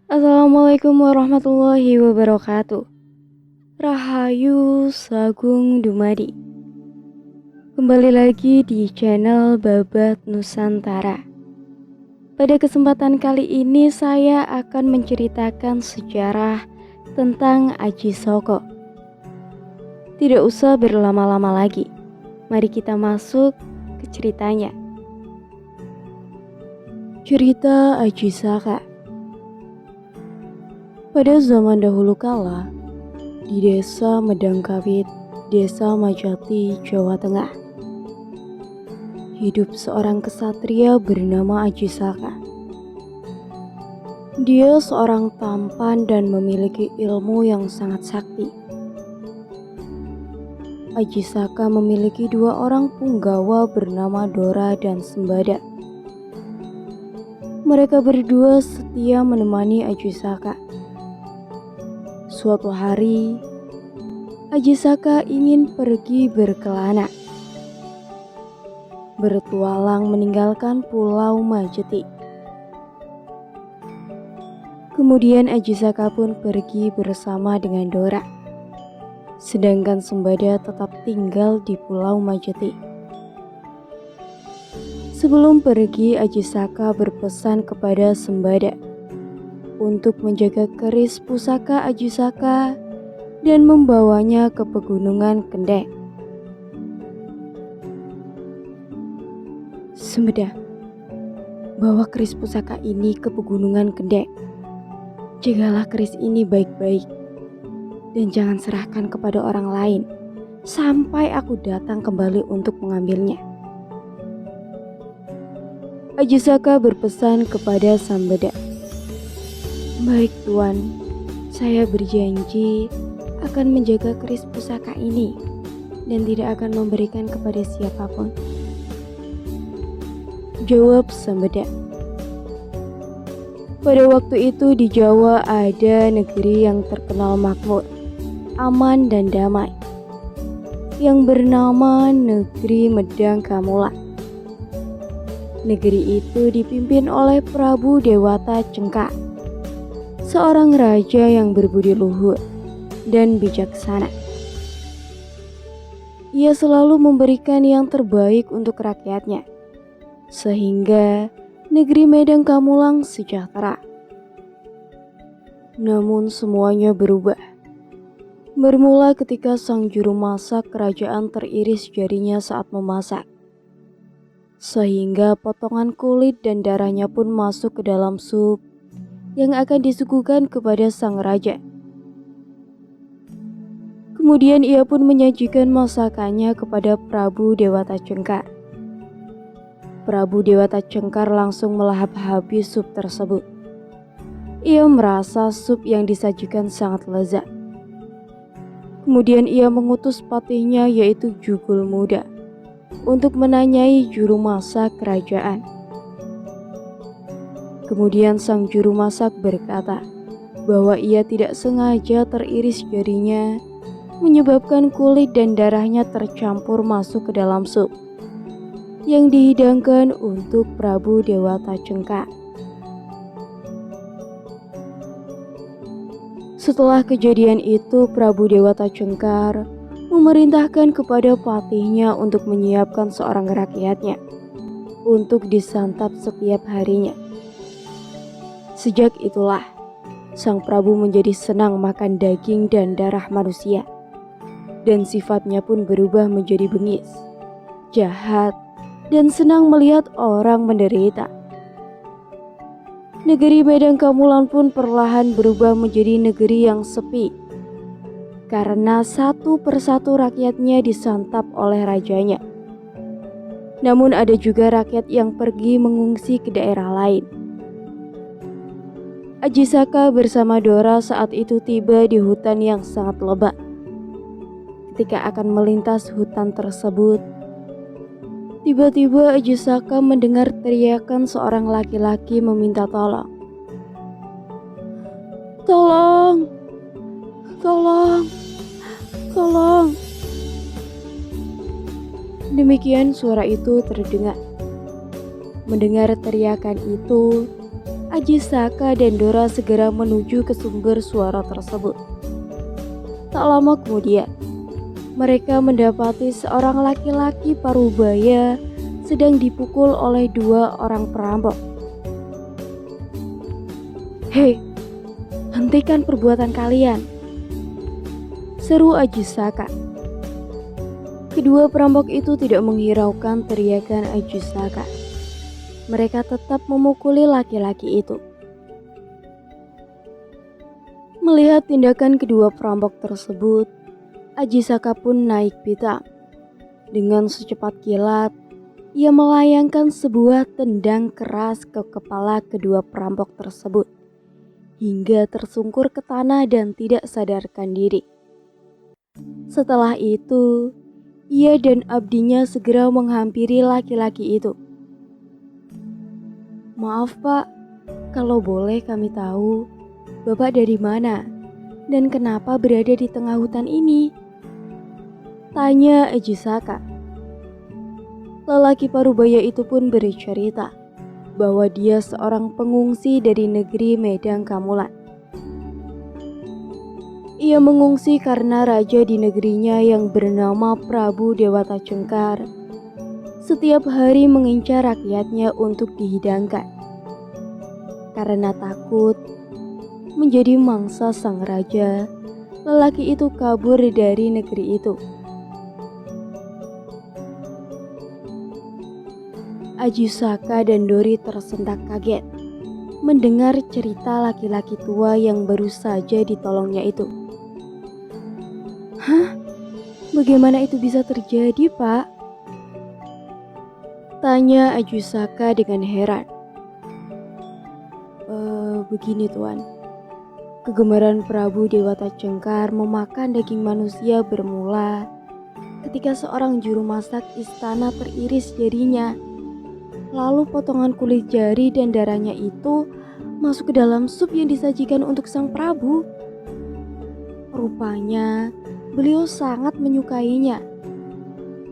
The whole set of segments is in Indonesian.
Assalamualaikum warahmatullahi wabarakatuh. Rahayu Sagung Dumadi. Kembali lagi di channel Babat Nusantara. Pada kesempatan kali ini saya akan menceritakan sejarah tentang Aji Soko. Tidak usah berlama-lama lagi. Mari kita masuk ke ceritanya. Cerita Aji Saka. Pada zaman dahulu kala, di desa Medangkawit, desa Majati, Jawa Tengah, hidup seorang kesatria bernama Aji Saka. Dia seorang tampan dan memiliki ilmu yang sangat sakti. Aji Saka memiliki dua orang punggawa bernama Dora dan Sembada. Mereka berdua setia menemani Aji Saka. Suatu hari, Aji Saka ingin pergi berkelana, bertualang meninggalkan Pulau Majeti. Kemudian Aji Saka pun pergi bersama dengan Dora, sedangkan Sembada tetap tinggal di Pulau Majeti. Sebelum pergi, Aji Saka berpesan kepada Sembada untuk menjaga keris pusaka Aji Saka dan membawanya ke pegunungan Kendeng. Sembada, bawa keris pusaka ini ke pegunungan Kendeng. Jagalah keris ini baik-baik dan jangan serahkan kepada orang lain sampai aku datang kembali untuk mengambilnya. Aji Saka berpesan kepada Sembada. Baik Tuan, saya berjanji akan menjaga keris pusaka ini dan tidak akan memberikan kepada siapapun, jawab Sembada. Pada waktu itu di Jawa ada negeri yang terkenal makmur, aman dan damai, yang bernama Negeri Medang Kamulan. Negeri itu dipimpin oleh Prabu Dewata Cengkar, seorang raja yang berbudi luhur dan bijaksana. Ia selalu memberikan yang terbaik untuk rakyatnya, sehingga negeri Medang Kamulang sejahtera. Namun semuanya berubah. Bermula ketika sang juru masak kerajaan teriris jarinya saat memasak, sehingga potongan kulit dan darahnya pun masuk ke dalam sup yang akan disuguhkan kepada sang raja. Kemudian ia pun menyajikan masakannya kepada Prabu Dewata Cengkar. Prabu Dewata Cengkar langsung melahap habis sup tersebut. Ia merasa sup yang disajikan sangat lezat. Kemudian ia mengutus patihnya yaitu Jugul Muda untuk menanyai juru masak kerajaan. Kemudian sang juru masak berkata bahwa ia tidak sengaja teriris jarinya, menyebabkan kulit dan darahnya tercampur masuk ke dalam sup yang dihidangkan untuk Prabu Dewata Cengkar. Setelah kejadian itu, Prabu Dewata Cengkar memerintahkan kepada patihnya untuk menyiapkan seorang rakyatnya untuk disantap setiap harinya. Sejak itulah, sang Prabu menjadi senang makan daging dan darah manusia, dan sifatnya pun berubah menjadi bengis, jahat, dan senang melihat orang menderita. Negeri Medang Kamulan pun perlahan berubah menjadi negeri yang sepi, karena satu persatu rakyatnya disantap oleh rajanya. Namun ada juga rakyat yang pergi mengungsi ke daerah lain. Aji Saka bersama Dora saat itu tiba di hutan yang sangat lebat. Ketika akan melintas hutan tersebut, tiba-tiba Aji Saka mendengar teriakan seorang laki-laki meminta tolong. Tolong! Tolong! Tolong! Demikian suara itu terdengar. Mendengar teriakan itu, Ajisaka dan Dora segera menuju ke sumber suara tersebut. Tak lama kemudian, mereka mendapati seorang laki-laki parubaya sedang dipukul oleh dua orang perampok. "Hei, hentikan perbuatan kalian!" seru Ajisaka. Kedua perampok itu tidak menghiraukan teriakan Ajisaka. Mereka tetap memukuli laki-laki itu. Melihat tindakan kedua perampok tersebut, Ajisaka pun naik pitam. Dengan secepat kilat, ia melayangkan sebuah tendang keras ke kepala kedua perampok tersebut, hingga tersungkur ke tanah dan tidak sadarkan diri. Setelah itu, ia dan abdinya segera menghampiri laki-laki itu. "Maaf Pak, kalau boleh kami tahu, Bapak dari mana dan kenapa berada di tengah hutan ini?" tanya Ajisaka. Lelaki parubaya itu pun bercerita bahwa dia seorang pengungsi dari negeri Medang Kamulan. Ia mengungsi karena raja di negerinya yang bernama Prabu Dewata Cengkar setiap hari mengincar rakyatnya untuk dihidangkan. Karena takut menjadi mangsa sang raja, lelaki itu kabur dari negeri itu. Ajisaka dan Dori tersentak kaget mendengar cerita laki-laki tua yang baru saja ditolongnya itu. "Hah? Bagaimana itu bisa terjadi, Pak?" tanya Ajisaka dengan heran. Begini Tuan, kegemaran Prabu Dewata Cengkar memakan daging manusia bermula ketika seorang juru masak istana teriris jarinya. Lalu potongan kulit jari dan darahnya itu masuk ke dalam sup yang disajikan untuk sang Prabu. Rupanya beliau sangat menyukainya.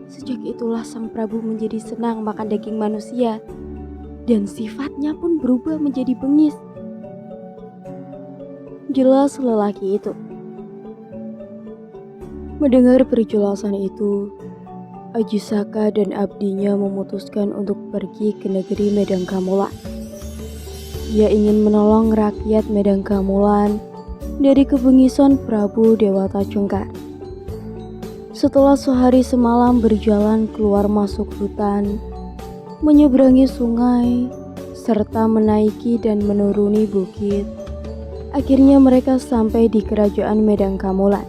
Sejak itulah sang Prabu menjadi senang makan daging manusia dan sifatnya pun berubah menjadi bengis. Jelas lelaki itu. Mendengar perjelasan itu, Ajisaka dan abdinya memutuskan untuk pergi ke negeri Medang Kamulan. Ia ingin menolong rakyat Medang Kamulan dari kebengisan Prabu Dewata Cengkar. Setelah sehari semalam berjalan keluar masuk hutan, menyeberangi sungai, serta menaiki dan menuruni bukit, akhirnya mereka sampai di kerajaan Medang Kamulan.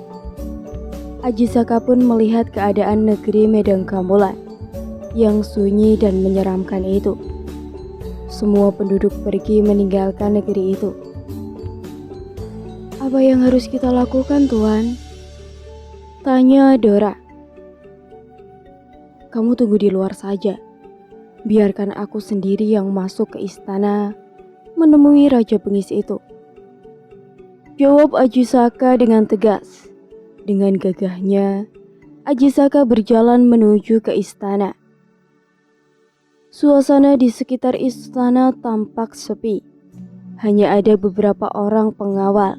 Ajisaka pun melihat keadaan negeri Medang Kamulan yang sunyi dan menyeramkan itu. Semua penduduk pergi meninggalkan negeri itu. "Apa yang harus kita lakukan, Tuan?" tanya Dora. "Kamu tunggu di luar saja. Biarkan aku sendiri yang masuk ke istana menemui Raja Bengis itu," jawab Ajisaka dengan tegas. Dengan gagahnya, Ajisaka berjalan menuju ke istana. Suasana di sekitar istana tampak sepi. Hanya ada beberapa orang pengawal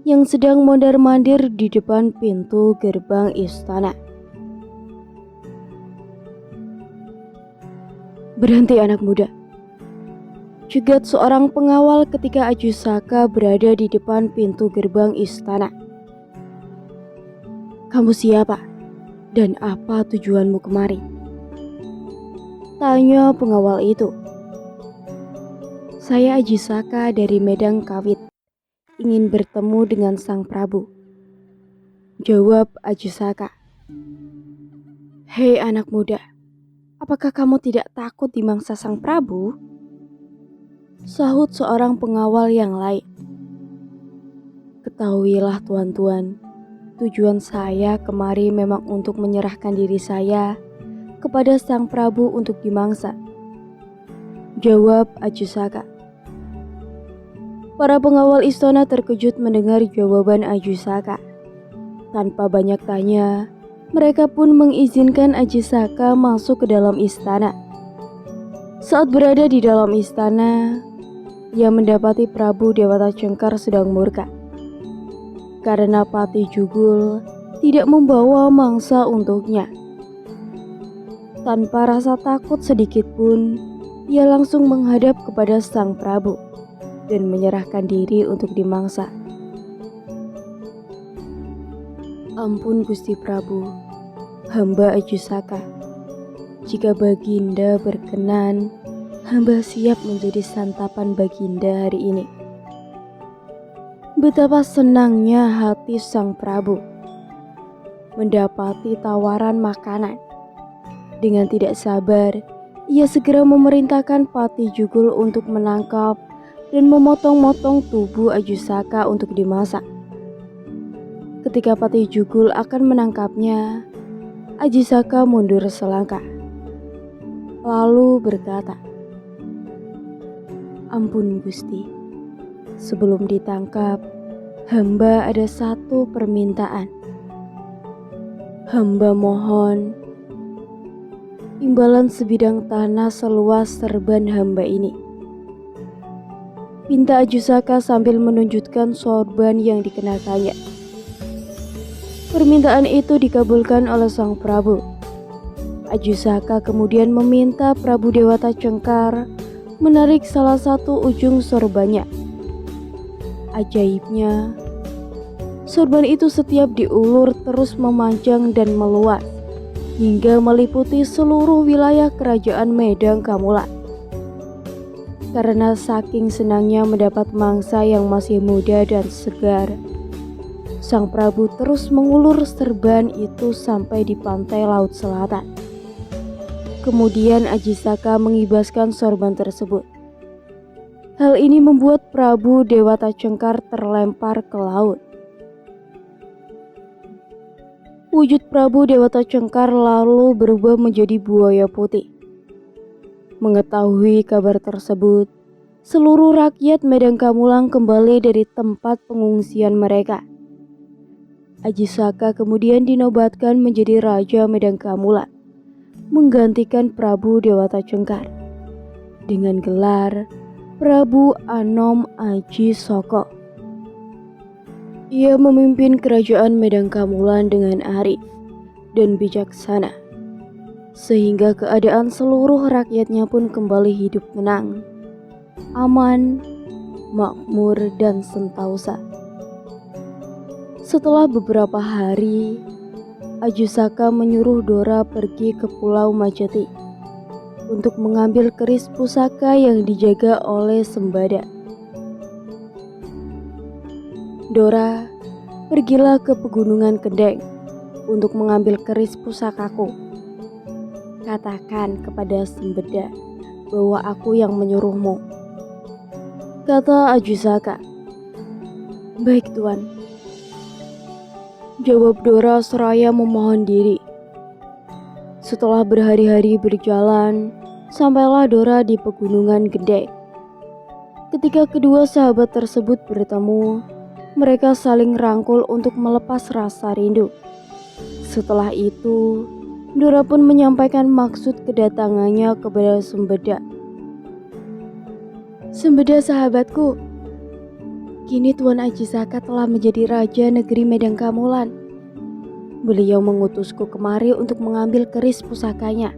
yang sedang mondar-mandir di depan pintu gerbang istana. "Berhenti anak muda," cegat seorang pengawal ketika Ajisaka berada di depan pintu gerbang istana. "Kamu siapa? Dan apa tujuanmu kemari?" tanya pengawal itu. "Saya Ajisaka dari Medang Kawit, ingin bertemu dengan sang Prabu," jawab Ajisaka. "Hei anak muda, apakah kamu tidak takut dimangsa sang Prabu?" sahut seorang pengawal yang lain. "Ketahuilah tuan-tuan, tujuan saya kemari memang untuk menyerahkan diri saya kepada sang Prabu untuk dimangsa," jawab Ajisaka. Para pengawal istana terkejut mendengar jawaban Ajisaka. Tanpa banyak tanya, mereka pun mengizinkan Ajisaka masuk ke dalam istana. Saat berada di dalam istana, ia mendapati Prabu Dewata Cengkar sedang murka karena Patih Jugul tidak membawa mangsa untuknya. Tanpa rasa takut sedikit pun, ia langsung menghadap kepada sang Prabu dan menyerahkan diri untuk dimangsa. Ampun Gusti Prabu, hamba Ajusaka. Jika Baginda berkenan, hamba siap menjadi santapan Baginda hari ini. Betapa senangnya hati sang Prabu mendapati tawaran makanan. Dengan tidak sabar, ia segera memerintahkan Patih Jugul untuk menangkap dan memotong-motong tubuh Ajusaka untuk dimasak. Ketika Patih Jugul akan menangkapnya, Ajusaka mundur selangkah, lalu berkata, "Ampun Gusti, sebelum ditangkap, hamba ada satu permintaan. Hamba mohon imbalan sebidang tanah seluas serban hamba ini," pinta Ajusaka sambil menunjukkan sorban yang dikenakannya. Permintaan itu dikabulkan oleh sang Prabu. Ajusaka kemudian meminta Prabu Dewata Cengkar menarik salah satu ujung sorbannya. Ajaibnya, sorban itu setiap diulur terus memanjang dan meluas hingga meliputi seluruh wilayah kerajaan Medang Kamulan. Karena saking senangnya mendapat mangsa yang masih muda dan segar, sang Prabu terus mengulur serban itu sampai di pantai Laut Selatan. Kemudian Ajisaka mengibaskan sorban tersebut. Hal ini membuat Prabu Dewata Cengkar terlempar ke laut. Wujud Prabu Dewata Cengkar lalu berubah menjadi buaya putih. Mengetahui kabar tersebut, seluruh rakyat Medang Kamulang kembali dari tempat pengungsian mereka. Ajisaka kemudian dinobatkan menjadi Raja Medang Kamulang, menggantikan Prabu Dewata Cengkar dengan gelar Prabu Anom Aji Soko. Ia memimpin kerajaan Medang Kamulan dengan arif dan bijaksana, sehingga keadaan seluruh rakyatnya pun kembali hidup tenang, aman, makmur, dan sentausa. Setelah beberapa hari, Ajusaka menyuruh Dora pergi ke Pulau Majati untuk mengambil keris pusaka yang dijaga oleh Sembada. "Dora, pergilah ke Pegunungan Kendeng untuk mengambil keris pusakaku. Katakan kepada Sembada bahwa aku yang menyuruhmu," kata Ajusaka. "Baik Tuan," jawab Dora seraya memohon diri. Setelah berhari-hari berjalan, sampailah Dora di Pegunungan Kendeng. Ketika kedua sahabat tersebut bertemu, mereka saling rangkul untuk melepas rasa rindu. Setelah itu, Dora pun menyampaikan maksud kedatangannya kepada Sembada. "Sembada sahabatku, kini Tuan Ajisaka telah menjadi raja negeri Medang Kamulan. Beliau mengutusku kemari untuk mengambil keris pusakanya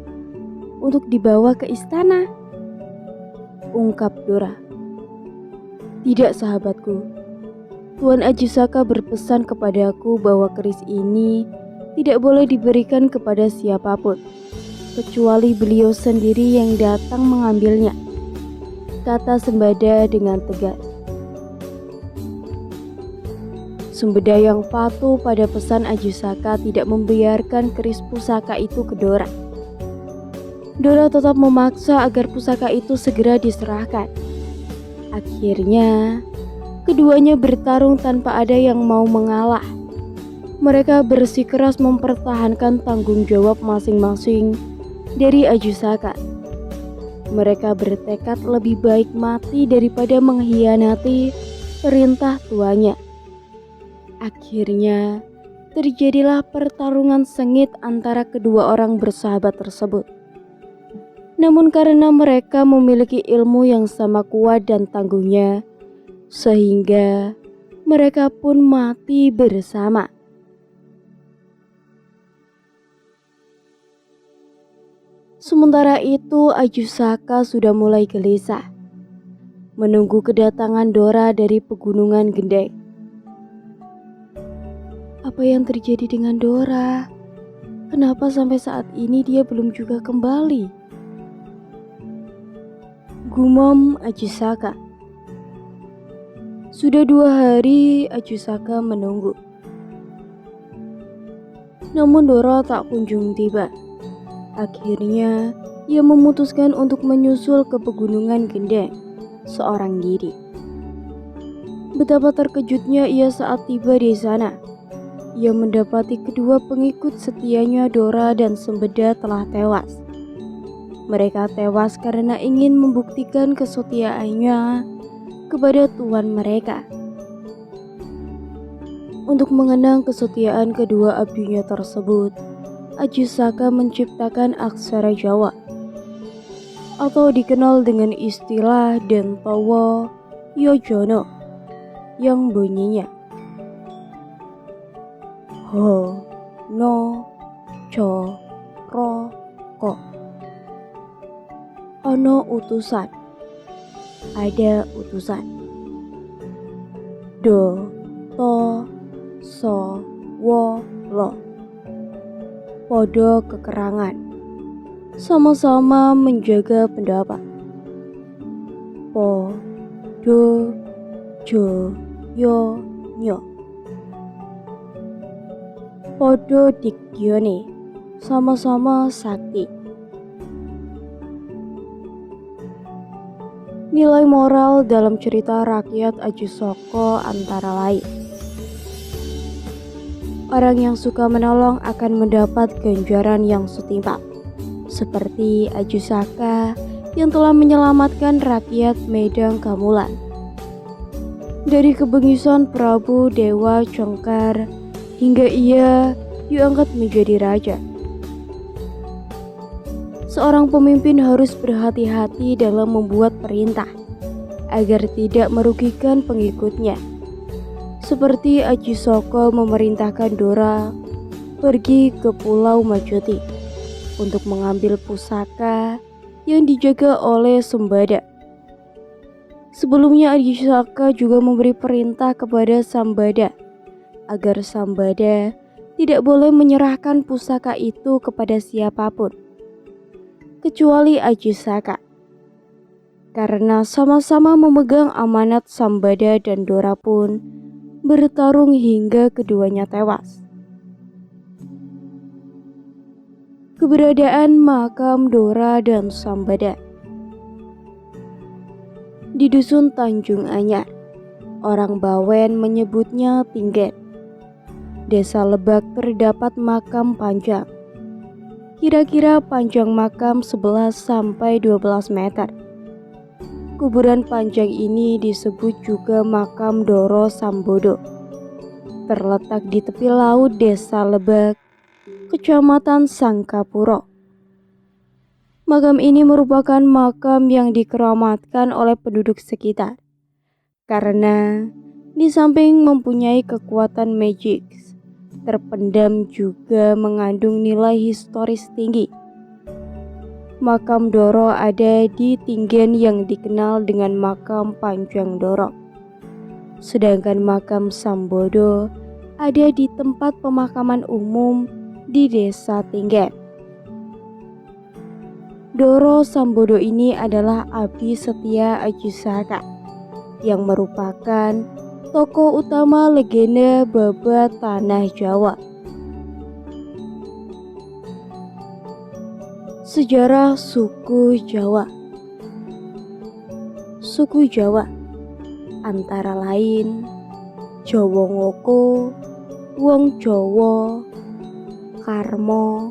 untuk dibawa ke istana," ungkap Dora. "Tidak sahabatku, Tuan Ajisaka berpesan kepadaku bahwa keris ini tidak boleh diberikan kepada siapapun, kecuali beliau sendiri yang datang mengambilnya," kata Sembada dengan tegas. Sembada yang patuh pada pesan Ajusaka tidak membiarkan keris pusaka itu ke Dora. Dora tetap memaksa agar pusaka itu segera diserahkan. Akhirnya, keduanya bertarung tanpa ada yang mau mengalah. Mereka bersikeras mempertahankan tanggung jawab masing-masing dari Ajusaka. Mereka bertekad lebih baik mati daripada mengkhianati perintah tuanya. Akhirnya, terjadilah pertarungan sengit antara kedua orang bersahabat tersebut. Namun karena mereka memiliki ilmu yang sama kuat dan tangguhnya, sehingga mereka pun mati bersama. Sementara itu, Ajusaka sudah mulai gelisah, menunggu kedatangan Dora dari pegunungan Gendeng. Apa yang terjadi dengan Dora? Kenapa sampai saat ini dia belum juga kembali? Gumam Ajusaka. Sudah 2 hari Ajusaka menunggu. Namun Dora tak kunjung tiba. Akhirnya, ia memutuskan untuk menyusul ke pegunungan Gendeng seorang diri. Betapa terkejutnya ia saat tiba di sana. Ia mendapati kedua pengikut setianya Dora dan Sembeda telah tewas. Mereka tewas karena ingin membuktikan kesetiaannya kepada Tuhan mereka. Untuk mengenang kesetiaan kedua abdinya tersebut, Ajusaka menciptakan aksara Jawa atau dikenal dengan istilah Dentowo Yojono yang bunyinya Ho no cho ro ko. Ono utusan, ada utusan. Do to so wo lo, podo kekerangan, sama-sama menjaga pendapat. Po do jo yo nyo, podo dikgyone, sama-sama sakti. Nilai moral dalam cerita rakyat Ajusaka antara lain: orang yang suka menolong akan mendapat ganjaran yang setimpal, seperti Ajusaka yang telah menyelamatkan rakyat Medang Kamulan dari kebengisan Prabu Dewa Congkar hingga ia diangkat menjadi raja. Seorang pemimpin harus berhati-hati dalam membuat perintah agar tidak merugikan pengikutnya. Seperti Ajusaka memerintahkan Dora pergi ke Pulau Majuti untuk mengambil pusaka yang dijaga oleh Sembada. Sebelumnya Ajusaka juga memberi perintah kepada Sambada agar Sambada tidak boleh menyerahkan pusaka itu kepada siapapun kecuali Ajusaka, karena sama-sama memegang amanat. Sambada dan Dora pun bertarung hingga keduanya tewas. Keberadaan makam Dora dan Sambada di dusun Tanjung Anyar, orang Bawen menyebutnya Tinggen. Desa Lebak terdapat makam panjang. Kira-kira panjang makam 11-12 meter. Kuburan panjang ini disebut juga makam Doro Sambodo. Terletak di tepi laut Desa Lebak, Kecamatan Sangkapuro. Makam ini merupakan makam yang dikeramatkan oleh penduduk sekitar karena di samping mempunyai kekuatan magis, terpendam juga mengandung nilai historis tinggi. Makam Doro ada di Tinggen yang dikenal dengan makam Panjang Doro. Sedangkan makam Sambodo ada di tempat pemakaman umum di Desa Tinggen. Doro Sambodo ini adalah abdi setia Ajusaka yang merupakan tokoh utama legenda babat tanah Jawa. Sejarah suku Jawa. Suku Jawa antara lain Jawa Ngoko, Wong Jawa, Karmo,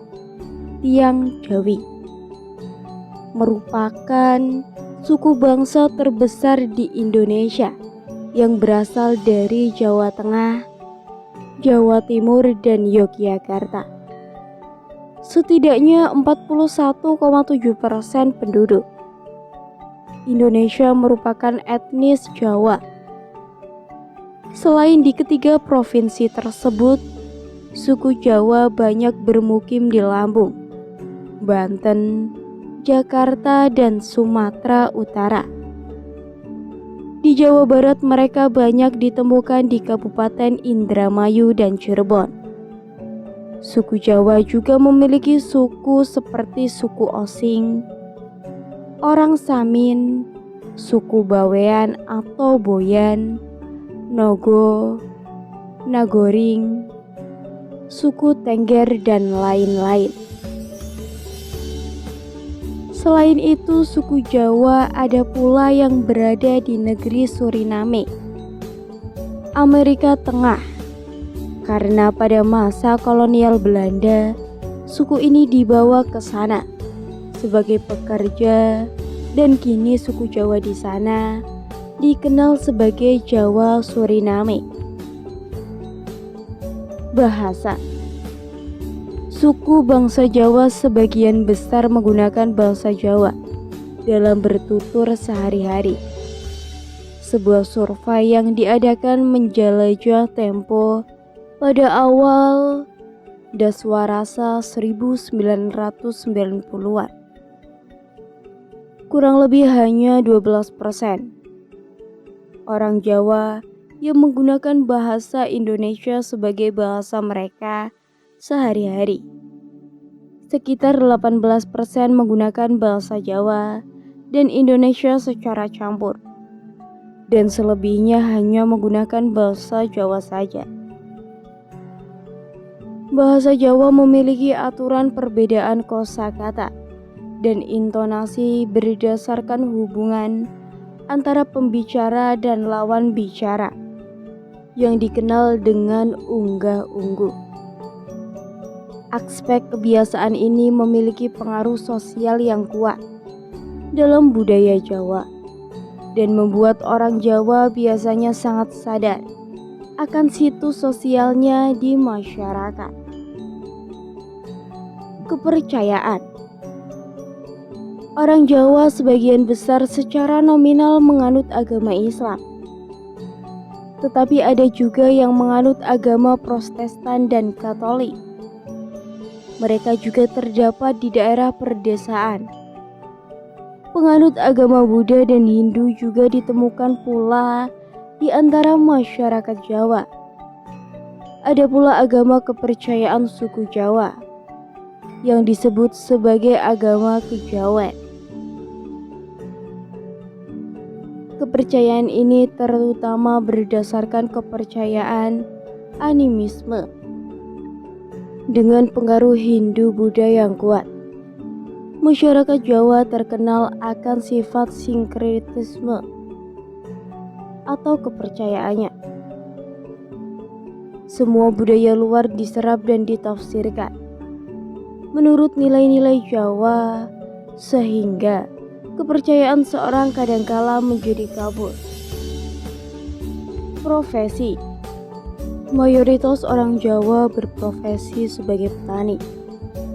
Tiang Jawi, merupakan suku bangsa terbesar di Indonesia yang berasal dari Jawa Tengah, Jawa Timur, dan Yogyakarta. setidaknya 41,7% penduduk. Indonesia merupakan etnis Jawa. Selain di ketiga provinsi tersebut, suku Jawa banyak bermukim di Lampung, Banten, Jakarta, dan Sumatera Utara. Di Jawa Barat mereka banyak ditemukan di Kabupaten Indramayu dan Cirebon. Suku Jawa juga memiliki suku seperti suku Osing, orang Samin, suku Bawean atau Boyan, Nogo, Nagoring, suku Tengger, dan lain-lain. Selain itu, suku Jawa ada pula yang berada di negeri Suriname, Amerika Tengah. Karena pada masa kolonial Belanda, suku ini dibawa ke sana sebagai pekerja, dan kini suku Jawa di sana dikenal sebagai Jawa Suriname. Bahasa. Suku bangsa Jawa sebagian besar menggunakan bahasa Jawa dalam bertutur sehari-hari. Sebuah survei yang diadakan menjelajah Tempo pada awal Daswarasa 1990-an. Kurang lebih hanya 12% orang Jawa yang menggunakan bahasa Indonesia sebagai bahasa mereka sehari-hari. Sekitar 18% menggunakan bahasa Jawa dan Indonesia secara campur, dan selebihnya hanya menggunakan bahasa Jawa saja. Bahasa Jawa memiliki aturan perbedaan kosakata dan intonasi berdasarkan hubungan antara pembicara dan lawan bicara yang dikenal dengan unggah-ungguh. Aspek kebiasaan ini memiliki pengaruh sosial yang kuat dalam budaya Jawa dan membuat orang Jawa biasanya sangat sadar akan situs sosialnya di masyarakat. Kepercayaan. Orang Jawa sebagian besar secara nominal menganut agama Islam, tetapi ada juga yang menganut agama Protestan dan Katolik. Mereka juga terdapat di daerah perdesaan. Penganut agama Buddha dan Hindu juga ditemukan pula di antara masyarakat Jawa. Ada pula agama kepercayaan suku Jawa yang disebut sebagai agama kejawen. Kepercayaan ini terutama berdasarkan kepercayaan animisme dengan pengaruh Hindu Buddha yang kuat. Masyarakat Jawa terkenal akan sifat sinkretisme atau kepercayaannya. Semua budaya luar diserap dan ditafsirkan menurut nilai-nilai Jawa, sehingga kepercayaan seorang kadangkala menjadi kabur. Profesi. Mayoritas orang Jawa berprofesi sebagai petani.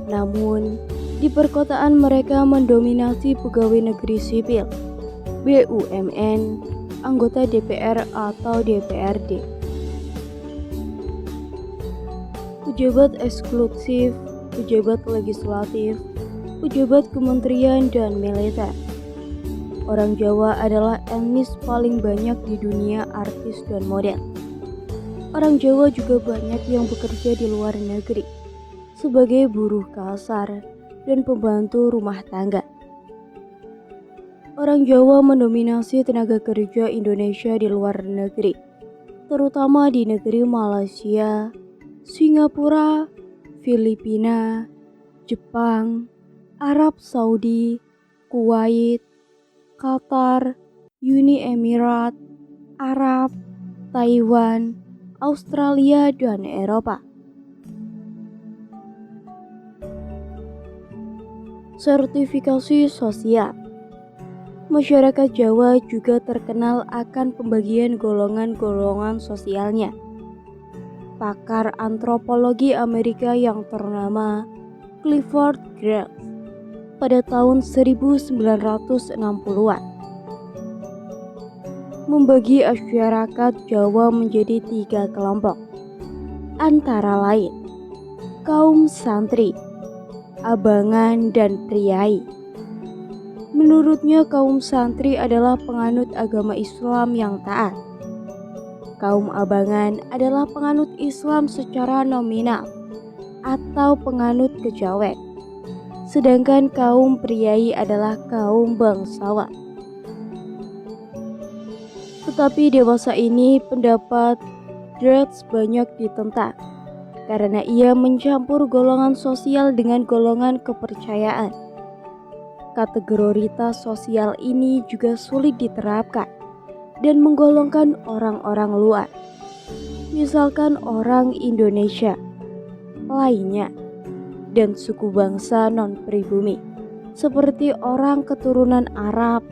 Namun, di perkotaan mereka mendominasi pegawai negeri sipil, BUMN, anggota DPR atau DPRD, pejabat eksekutif, pejabat legislatif, pejabat kementerian, dan militer. Orang Jawa adalah etnis paling banyak di dunia artis dan model. Orang Jawa juga banyak yang bekerja di luar negeri sebagai buruh kasar dan pembantu rumah tangga. Orang Jawa mendominasi tenaga kerja Indonesia di luar negeri, terutama di negeri Malaysia, Singapura, Filipina, Jepang, Arab Saudi, Kuwait, Qatar, Uni Emirat Arab, Taiwan, Australia, dan Eropa. Sertifikasi sosial. Masyarakat Jawa juga terkenal akan pembagian golongan-golongan sosialnya. Pakar antropologi Amerika yang ternama Clifford Geertz pada tahun 1960-an, membagi masyarakat Jawa menjadi 3 kelompok, antara lain kaum santri, abangan, dan priai. Menurutnya kaum santri adalah penganut agama Islam yang taat. Kaum abangan adalah penganut Islam secara nominal atau penganut kejawen. Sedangkan kaum priai adalah kaum bangsawan. Tetapi dewasa ini pendapat Geertz banyak ditentang karena ia mencampur golongan sosial dengan golongan kepercayaan. Kategoritas sosial ini juga sulit diterapkan dan menggolongkan orang-orang luar, misalkan orang Indonesia lainnya dan suku bangsa non-pribumi seperti orang keturunan Arab,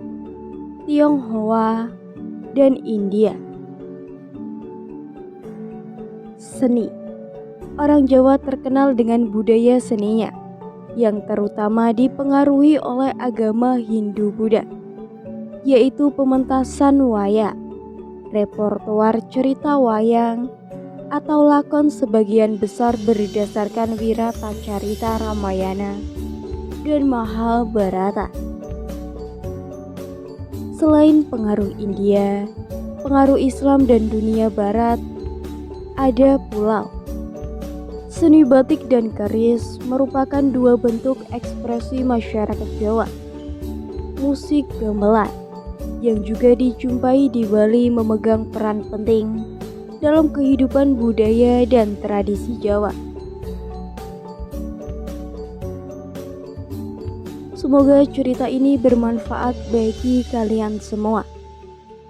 Tionghoa, dan India. Seni. Orang Jawa terkenal dengan budaya seninya yang terutama dipengaruhi oleh agama Hindu-Buddha, yaitu pementasan wayang, repertoar cerita wayang, atau lakon sebagian besar berdasarkan Wiratacarita Ramayana dan Mahabharata. Selain pengaruh India, pengaruh Islam dan dunia barat, ada pula seni batik dan keris merupakan 2 bentuk ekspresi masyarakat Jawa. Musik gamelan yang juga dijumpai di Bali memegang peran penting dalam kehidupan budaya dan tradisi Jawa. Semoga cerita ini bermanfaat bagi kalian semua.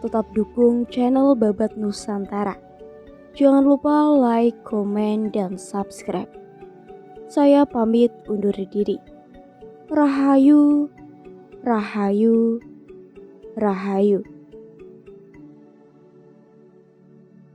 Tetap dukung channel Babat Nusantara. Jangan lupa like, komen, dan subscribe. Saya pamit undur diri. Rahayu, rahayu, rahayu.